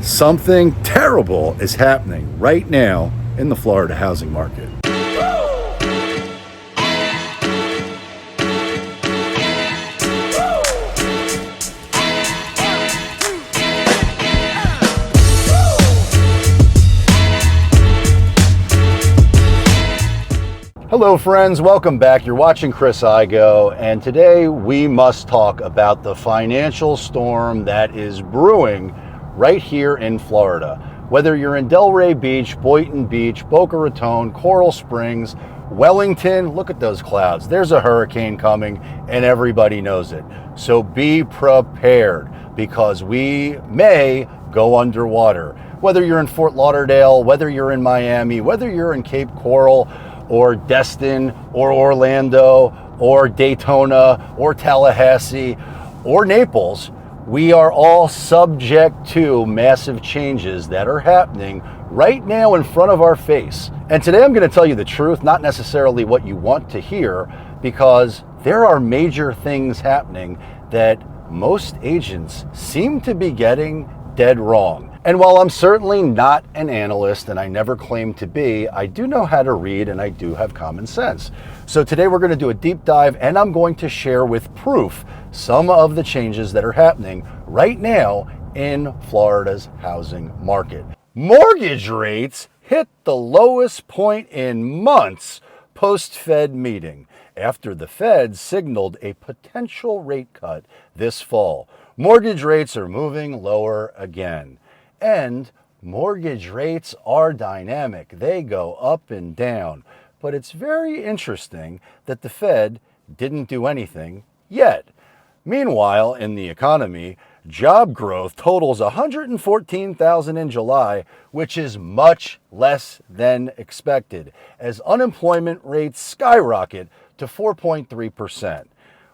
Something terrible is happening right now in the Florida housing market. Hello friends, welcome back. You're watching Chris Igoe, and today we must talk about the financial storm that is brewing right here in Florida. Whether you're in Delray Beach, Boynton Beach, Boca Raton, Coral Springs, Wellington, look at those clouds. There's a hurricane coming and everybody knows it. So be prepared because we may go underwater. Whether you're in Fort Lauderdale, whether you're in Miami, whether you're in Cape Coral, or Destin, or Orlando, or Daytona, or Tallahassee, or Naples, we are all subject to massive changes that are happening right now in front of our face. And today I'm going to tell you the truth, not necessarily what you want to hear, because there are major things happening that most agents seem to be getting dead wrong. And while I'm certainly not an analyst, and I never claim to be, I do know how to read and I do have common sense. So today we're going to do a deep dive and I'm going to share with proof some of the changes that are happening right now in Florida's housing market. Mortgage rates hit the lowest point in months post-Fed meeting after the Fed signaled a potential rate cut this fall. Mortgage rates are moving lower again. And mortgage rates are dynamic. They go up and down. But it's very interesting that the Fed didn't do anything yet. Meanwhile, in the economy, job growth totals 114,000 in July, which is much less than expected, as unemployment rates skyrocket to 4.3%.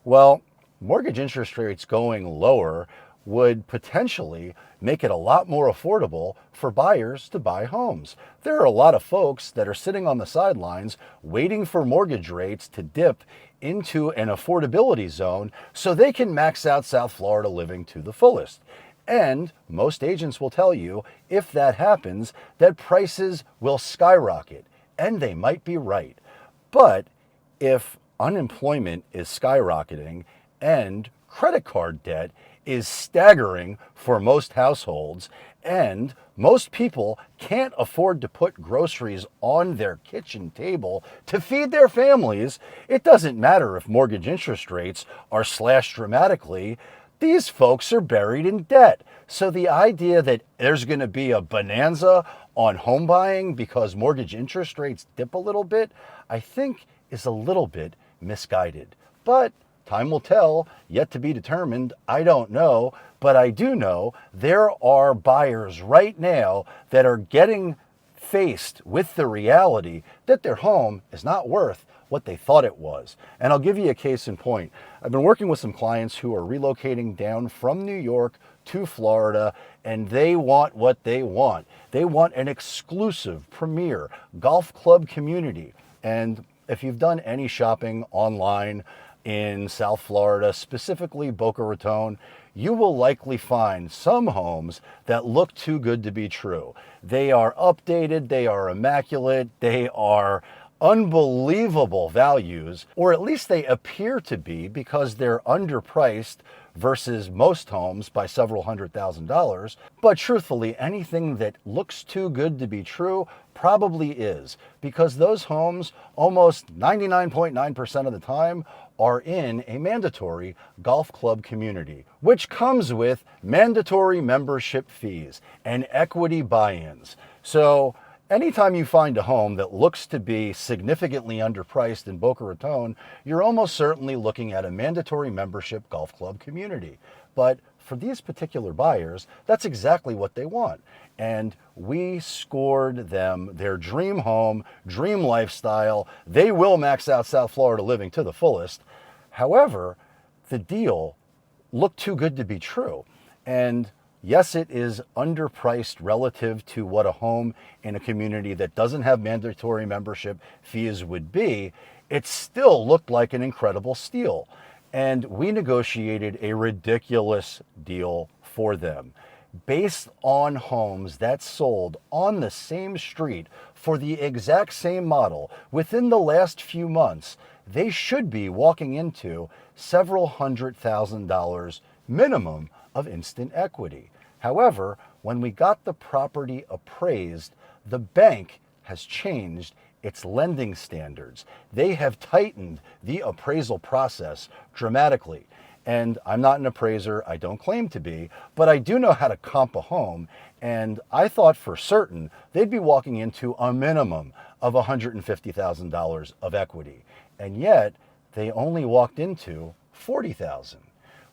Well, mortgage interest rates going lower would potentially make it a lot more affordable for buyers to buy homes. There are a lot of folks that are sitting on the sidelines waiting for mortgage rates to dip into an affordability zone so they can max out South Florida living to the fullest. And most agents will tell you, if that happens, that prices will skyrocket. And they might be right. But if unemployment is skyrocketing and credit card debt is staggering for most households, and most people can't afford to put groceries on their kitchen table to feed their families, it doesn't matter if mortgage interest rates are slashed dramatically. These folks are buried in debt. So the idea that there's going to be a bonanza on home buying because mortgage interest rates dip a little bit, I think is a little bit misguided. But time will tell, yet to be determined. I don't know, but I do know there are buyers right now that are getting faced with the reality that their home is not worth what they thought it was. And I'll give you a case in point. I've been working with some clients who are relocating down from New York to Florida, and they want what they want. They want an exclusive, premier golf club community. And if you've done any shopping online in South Florida, specifically Boca Raton, you will likely find some homes that look too good to be true. They are updated, they are immaculate, they are unbelievable values, or at least they appear to be because they're underpriced versus most homes by several $100,000. But truthfully, anything that looks too good to be true probably is, because those homes almost 99.9% of the time are in a mandatory golf club community, which comes with mandatory membership fees and equity buy-ins. So anytime you find a home that looks to be significantly underpriced in Boca Raton, you're almost certainly looking at a mandatory membership golf club community. But for these particular buyers, that's exactly what they want. And we scored them their dream home, dream lifestyle. They will max out South Florida living to the fullest. However, the deal looked too good to be true. And yes, it is underpriced relative to what a home in a community that doesn't have mandatory membership fees would be. It still looked like an incredible steal. And we negotiated a ridiculous deal for them. based on homes that sold on the same street for the exact same model within the last few months, they should be walking into several $100,000 minimum of instant equity. However, when we got the property appraised, the bank has changed its lending standards. They have tightened the appraisal process dramatically. And I'm not an appraiser, I don't claim to be, but I do know how to comp a home, and I thought for certain they'd be walking into a minimum of $150,000 of equity. And yet, they only walked into $40,000,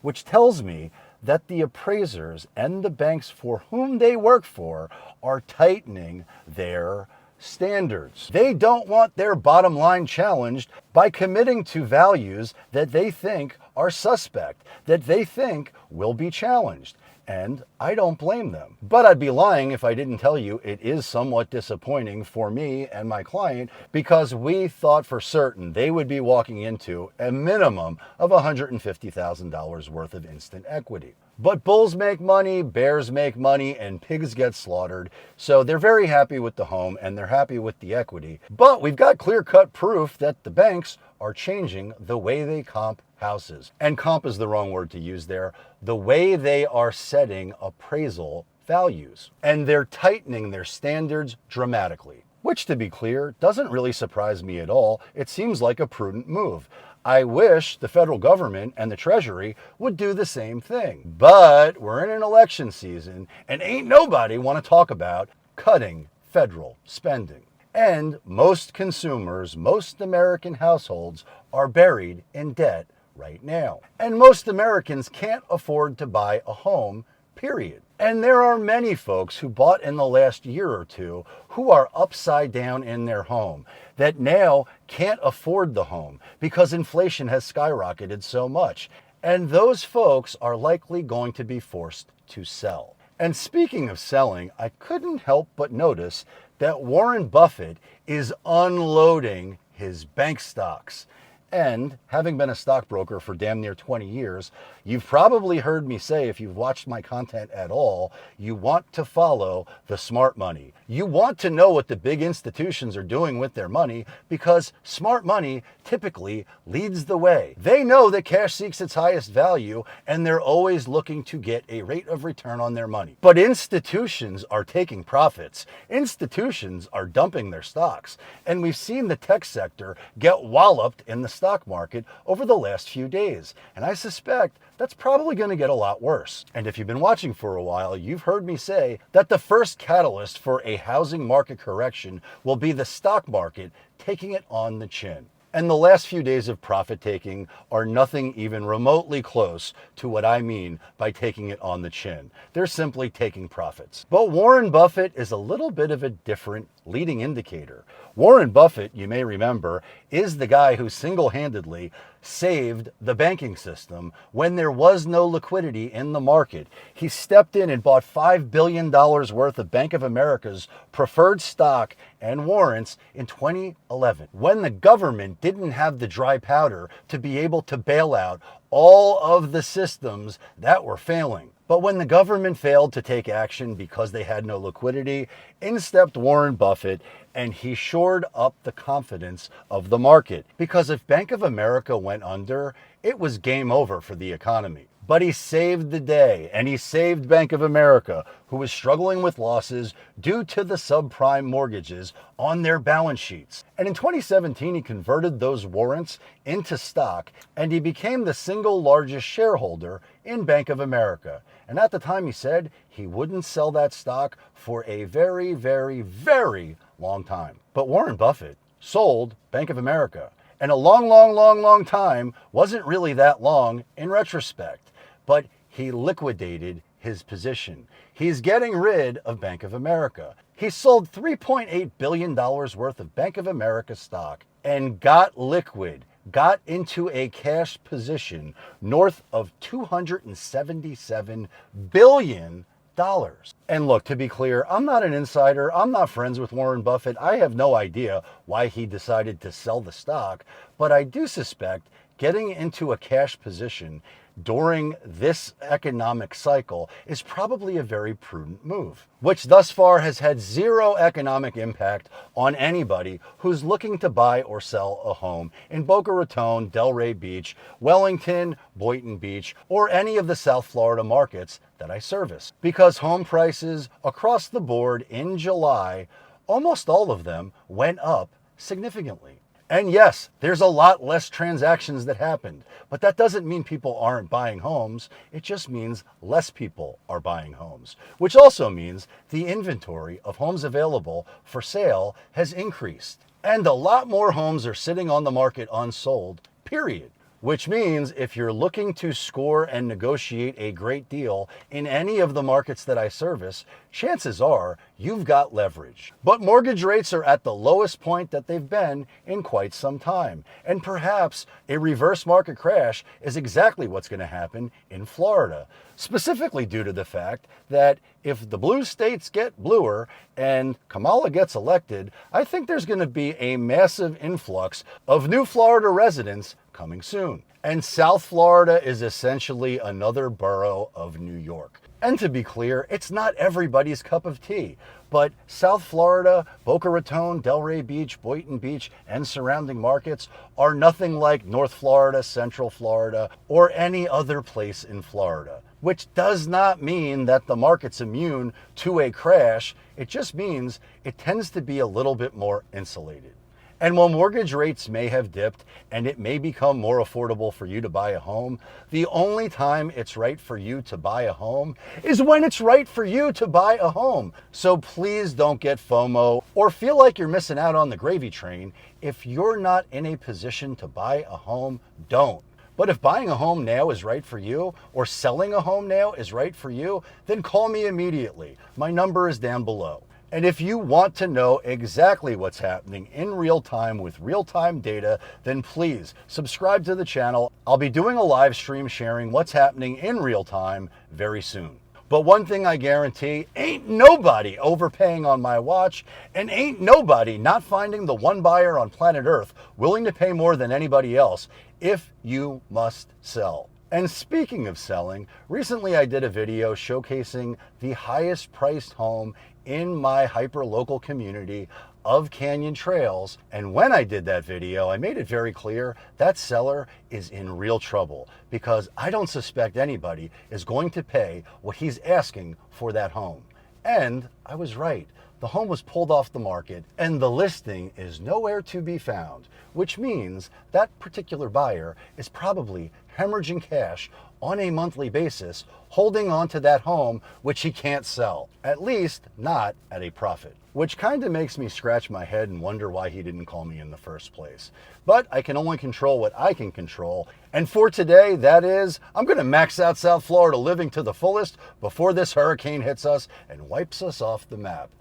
which tells me that the appraisers and the banks for whom they work for are tightening their standards. They don't want their bottom line challenged by committing to values that they think are suspect, that they think will be challenged. And I don't blame them. But I'd be lying if I didn't tell you it is somewhat disappointing for me and my client, because we thought for certain they would be walking into a minimum of $150,000 worth of instant equity. But bulls make money, bears make money, and pigs get slaughtered. So they're very happy with the home and they're happy with the equity. But we've got clear-cut proof that the banks are changing the way they comp houses. And comp is the wrong word to use there. The way they are setting appraisal values. And they're tightening their standards dramatically. Which, to be clear, doesn't really surprise me at all. It seems like a prudent move. I wish the federal government and the Treasury would do the same thing. But we're in an election season, and ain't nobody want to talk about cutting federal spending. And most consumers, most American households are buried in debt right now. And most Americans can't afford to buy a home, period. And there are many folks who bought in the last year or two who are upside down in their home that now can't afford the home because inflation has skyrocketed so much. And those folks are likely going to be forced to sell. And speaking of selling, I couldn't help but notice that Warren Buffett is unloading his bank stocks. And having been a stockbroker for damn near 20 years, you've probably heard me say, if you've watched my content at all, you want to follow the smart money. You want to know what the big institutions are doing with their money, because smart money typically leads the way. They know that cash seeks its highest value, and they're always looking to get a rate of return on their money. But institutions are taking profits. Institutions are dumping their stocks. And we've seen the tech sector get walloped in the stock market over the last few days. And I suspect that's probably going to get a lot worse. And if you've been watching for a while, you've heard me say that the first catalyst for a housing market correction will be the stock market taking it on the chin. And the last few days of profit taking are nothing even remotely close to what I mean by taking it on the chin. They're simply taking profits. But Warren Buffett is a little bit of a different leading indicator. Warren Buffett, you may remember, is the guy who single-handedly saved the banking system when there was no liquidity in the market. He stepped in and bought $5 billion worth of Bank of America's preferred stock and warrants in 2011, when the government didn't have the dry powder to be able to bail out all of the systems that were failing. But when the government failed to take action because they had no liquidity, in stepped Warren Buffett, and he shored up the confidence of the market. Because if Bank of America went under, it was game over for the economy. But he saved the day, and he saved Bank of America, who was struggling with losses due to the subprime mortgages on their balance sheets. And in 2017, he converted those warrants into stock, and he became the single largest shareholder in Bank of America. And at the time, he said he wouldn't sell that stock for a very, very, very long time. But Warren Buffett sold Bank of America. And a long time wasn't really that long in retrospect. But he liquidated his position. He's getting rid of Bank of America. He sold $3.8 billion worth of Bank of America stock and got liquid, got into a cash position north of $277 billion. And look, to be clear, I'm not an insider. I'm not friends with Warren Buffett. I have no idea why he decided to sell the stock, but I do suspect getting into a cash position during this economic cycle is probably a very prudent move, which thus far has had zero economic impact on anybody who's looking to buy or sell a home in Boca Raton, Delray Beach, Wellington, Boynton Beach, or any of the South Florida markets that I service. Because home prices across the board in July, almost all of them went up significantly. And yes, there's a lot less transactions that happened, but that doesn't mean people aren't buying homes. It just means less people are buying homes, which also means the inventory of homes available for sale has increased. And a lot more homes are sitting on the market unsold, period. Which means if you're looking to score and negotiate a great deal in any of the markets that I service, chances are you've got leverage. But mortgage rates are at the lowest point that they've been in quite some time. And perhaps a reverse market crash is exactly what's going to happen in Florida, specifically due to the fact that if the blue states get bluer and Kamala gets elected, I think there's going to be a massive influx of new Florida residents coming soon. And South Florida is essentially another borough of New York. And to be clear, it's not everybody's cup of tea, but South Florida, Boca Raton, Delray Beach, Boynton Beach, and surrounding markets are nothing like North Florida, Central Florida, or any other place in Florida. Which does not mean that the market's immune to a crash. It just means it tends to be a little bit more insulated. And while mortgage rates may have dipped and it may become more affordable for you to buy a home, the only time it's right for you to buy a home is when it's right for you to buy a home. So please don't get FOMO or feel like you're missing out on the gravy train. If you're not in a position to buy a home, don't. But if buying a home now is right for you, or selling a home now is right for you, then call me immediately. My number is down below. And if you want to know exactly what's happening in real time with real-time data, then please subscribe to the channel. I'll be doing a live stream sharing what's happening in real time very soon. But one thing I guarantee, ain't nobody overpaying on my watch, and ain't nobody not finding the one buyer on planet Earth willing to pay more than anybody else if you must sell. And speaking of selling, recently I did a video showcasing the highest priced home in my hyper-local community of Canyon Trails. And when I did that video, I made it very clear that seller is in real trouble because I don't suspect anybody is going to pay what he's asking for that home. And I was right. The home was pulled off the market and the listing is nowhere to be found, which means that particular buyer is probably hemorrhaging cash on a monthly basis, holding on to that home which he can't sell, at least not at a profit. Which kind of makes me scratch my head and wonder why he didn't call me in the first place. But I can only control what I can control. And for today, that is, I'm going to max out South Florida living to the fullest before this hurricane hits us and wipes us off the map.